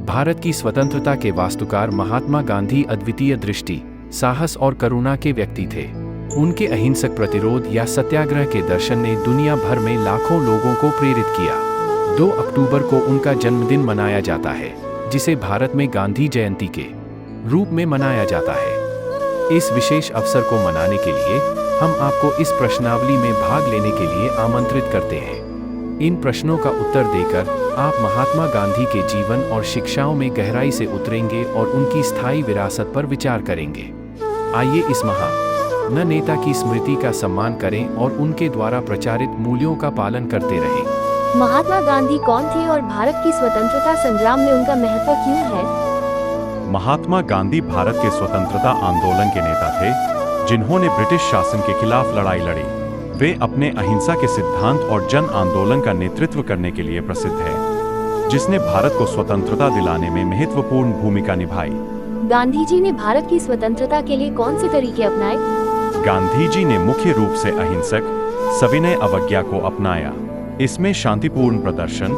भारत की स्वतंत्रता के वास्तुकार महात्मा गांधी अद्वितीय दृष्टि, साहस और करुणा के व्यक्ति थे। उनके अहिंसक प्रतिरोध या सत्याग्रह के दर्शन ने दुनिया भर में लाखों लोगों को प्रेरित किया। 2 अक्टूबर को उनका जन्मदिन मनाया जाता है, जिसे भारत में गांधी जयंती के रूप में मनाया जाता है। इस विशेष अवसर को मनाने के लिए हम आपको इस प्रश्नावली में भाग लेने के लिए आमंत्रित करते हैं। इन प्रश्नों का उत्तर देकर आप महात्मा गांधी के जीवन और शिक्षाओं में गहराई से उतरेंगे और उनकी स्थायी विरासत पर विचार करेंगे। आइए इस महान नेता की स्मृति का सम्मान करें और उनके द्वारा प्रचारित मूल्यों का पालन करते रहें। महात्मा गांधी कौन थे और भारत की स्वतंत्रता संग्राम में उनका महत्व क्यों है? महात्मा गांधी भारत के स्वतंत्रता आंदोलन के नेता थे, जिन्होंने ब्रिटिश शासन के खिलाफ लड़ाई लड़ी। वे अपने अहिंसा के सिद्धांत और जन आंदोलन का नेतृत्व करने के लिए प्रसिद्ध है, जिसने भारत को स्वतंत्रता दिलाने में महत्वपूर्ण भूमिका निभाई। गांधी जी ने भारत की स्वतंत्रता के लिए कौन से तरीके अपनाए? गांधी जी ने मुख्य रूप से अहिंसक, सविनय अवज्ञा को अपनाया। इसमें शांतिपूर्ण प्रदर्शन,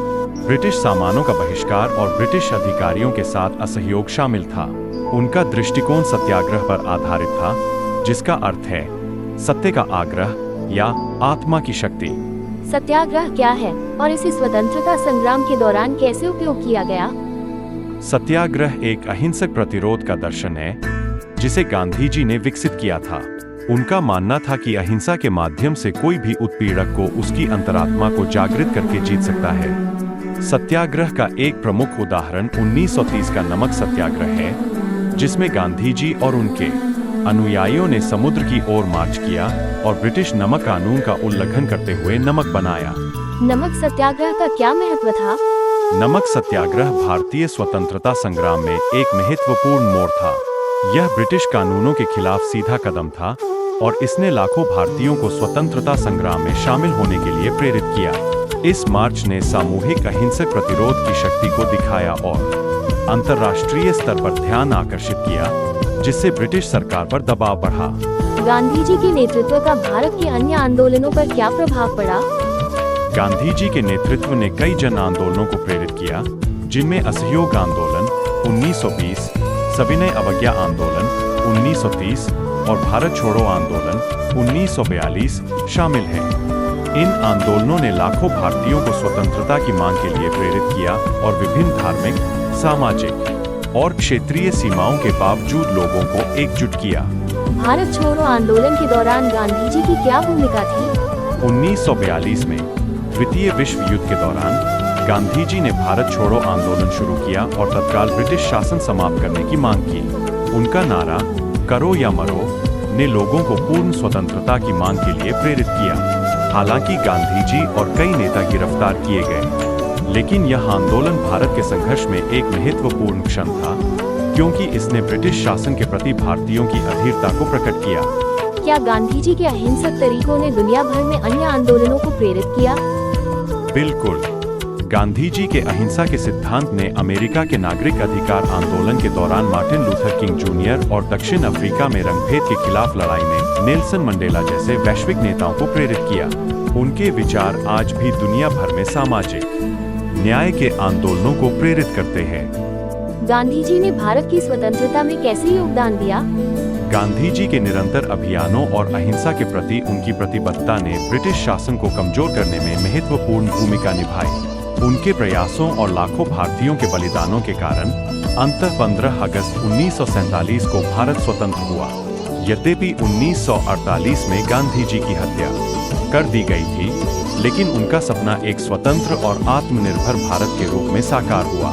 ब्रिटिश सामानों का बहिष्कार और ब्रिटिश अधिकारियों के साथ असहयोग शामिल था। उनका दृष्टिकोण सत्याग्रह पर आधारित था, जिसका अर्थ है सत्य का आग्रह या आत्मा की शक्ति। सत्याग्रह क्या है और इसे स्वतंत्रता संग्राम के दौरान कैसे उपयोग किया गया? सत्याग्रह एक अहिंसक प्रतिरोध का दर्शन है, जिसे गांधी जी ने विकसित किया था। उनका मानना था कि अहिंसा के माध्यम से कोई भी उत्पीड़क को उसकी अंतरात्मा को जागृत करके जीत सकता है। सत्याग्रह का एक प्रमुख उदाहरण 1930 का नमक सत्याग्रह है, जिसमें गांधी जी और उनके अनुयायियों ने समुद्र की ओर मार्च किया और ब्रिटिश नमक कानून का उल्लंघन करते हुए नमक बनाया। नमक सत्याग्रह का क्या महत्व था? नमक सत्याग्रह भारतीय स्वतंत्रता संग्राम में एक महत्वपूर्ण मोड़ था। यह ब्रिटिश कानूनों के खिलाफ सीधा कदम था और इसने लाखों भारतीयों को स्वतंत्रता संग्राम में शामिल होने के लिए प्रेरित किया। इस मार्च ने सामूहिक अहिंसक प्रतिरोध की शक्ति को दिखाया और अंतर्राष्ट्रीय स्तर पर ध्यान आकर्षित किया, जिससे ब्रिटिश सरकार पर दबाव बढ़ा। गांधी जी के नेतृत्व का भारत के अन्य आंदोलनों पर क्या प्रभाव पड़ा? गांधी जी के नेतृत्व ने कई जन आंदोलनों को प्रेरित किया, जिनमें असहयोग आंदोलन 1920, सविनय अवज्ञा आंदोलन 1930 और भारत छोड़ो आंदोलन 1942 शामिल हैं। इन आंदोलनों ने लाखों भारतीयों को स्वतंत्रता की मांग के लिए प्रेरित किया और विभिन्न धार्मिक, सामाजिक और क्षेत्रीय सीमाओं के बावजूद लोगों को एकजुट किया। भारत छोड़ो आंदोलन के दौरान गांधी जी की क्या भूमिका थी? 1942 में द्वितीय विश्व युद्ध के दौरान गांधी जी ने भारत छोड़ो आंदोलन शुरू किया और तत्काल ब्रिटिश शासन समाप्त करने की मांग की। उनका नारा करो या मरो ने लोगों को पूर्ण स्वतंत्रता की मांग के लिए प्रेरित किया। हालांकि गांधी जी और कई नेता गिरफ्तार किए गए, लेकिन यह आंदोलन भारत के संघर्ष में एक महत्वपूर्ण क्षण था, क्योंकि इसने ब्रिटिश शासन के प्रति भारतीयों की अधीरता को प्रकट किया। क्या गांधी जी के अहिंसक तरीकों ने दुनिया भर में अन्य आंदोलनों को प्रेरित किया? बिल्कुल। गांधी जी के अहिंसा के सिद्धांत ने अमेरिका के नागरिक अधिकार आंदोलन के दौरान मार्टिन लूथर किंग जूनियर और दक्षिण अफ्रीका में रंगभेद के खिलाफ लड़ाई में नेल्सन मंडेला जैसे वैश्विक नेताओं को प्रेरित किया। उनके विचार आज भी दुनिया भर में सामाजिक न्याय के आंदोलनों को प्रेरित करते हैं। गांधी जी ने भारत की स्वतंत्रता में कैसे योगदान दिया? गांधी जी के निरंतर अभियानों और अहिंसा के प्रति उनकी प्रतिबद्धता ने ब्रिटिश शासन को कमजोर करने में महत्वपूर्ण भूमिका निभाई। उनके प्रयासों और लाखों भारतीयों के बलिदानों के कारण अंततः 15 अगस्त 1947 को भारत स्वतंत्र हुआ। यद्यपि 1948 में गांधी जी की हत्या कर दी गई थी, लेकिन उनका सपना एक स्वतंत्र और आत्मनिर्भर भारत के रूप में साकार हुआ।